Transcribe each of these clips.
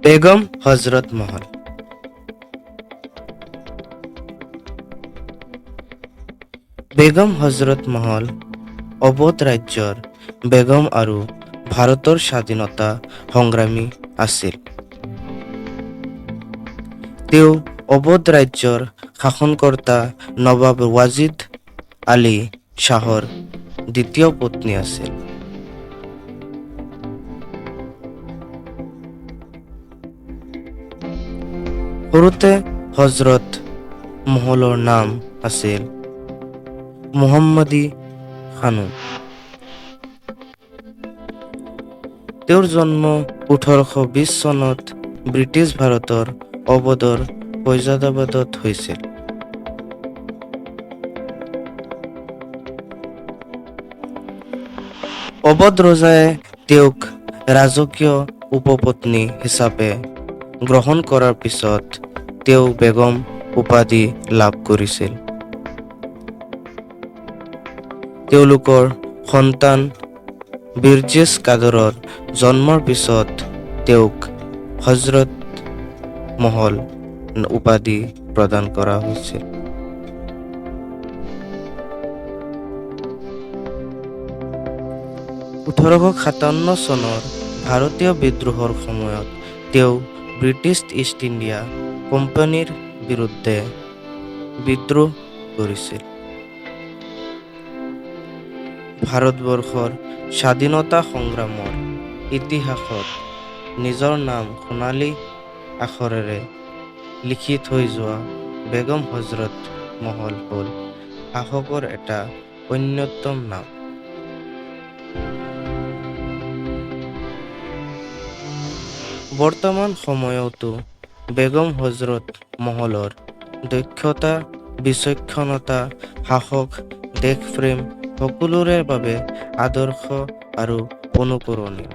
বেগম হজৰত মহল। বেগম হজৰত মহল অৱধ ৰাজ্যৰ বেগম আৰু ভাৰতৰ স্বাধীনতা সংগ্ৰামী আছিল। তেওঁ অৱধ ৰাজ্যৰ শাসনকৰ্তা নৱাব ৱাজিদ আলী শ্বাহৰ দ্বিতীয় পত্নী আছিল। সৰুতে হজৰত মহলৰ নাম আছিল মুহাম্মদী খানুম। তেওঁৰ জন্ম 1820 চনত ব্ৰিটিছ ভাৰতৰ অৱধৰ ফৈজাদাবাদত হৈছিল। অৱধ ৰজাই তেওঁক ৰাজকীয় উপপত্নী হিচাপে গ্ৰহণ কৰাৰ পিছত তেওঁ বেগম উপাধি লাভ কৰিছিল। তেওঁলোকৰ সন্তান বিৰজেছ কাদৰৰ জন্মৰ পিছত তেওঁক হজৰত মহল উপাধি প্ৰদান কৰা হৈছিল। চনৰ ভাৰতীয় বিদ্ৰোহৰ সময়ত তেওঁ ব্ৰিটিছ ইষ্ট ইণ্ডিয়া কোম্পানীৰ বিৰুদ্ধে বিদ্ৰোহ কৰিছিল। ভাৰতবৰ্ষৰ স্বাধীনতা সংগ্ৰামৰ ইতিহাসত নিজৰ নাম সোণালী আখৰেৰে লিখি থৈ যোৱা বেগম হজৰত মহল হ'ল সাহসৰ এটা অন্যতম নাম। বৰ্তমান সময়তো বেগম হজৰত মহলৰ দক্ষতা, বিচক্ষণতা, সাহস, দেশপ্ৰেম সকলোৰে বাবে আদৰ্শ আৰু অনুকৰণীয়।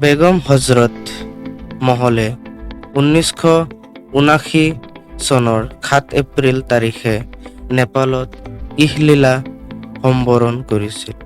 বেগম হজৰত মহলে 1979 চনৰ 7 এপ্ৰিল তাৰিখে নেপালত ইহলীলা সম্বৰণ কৰিছিল।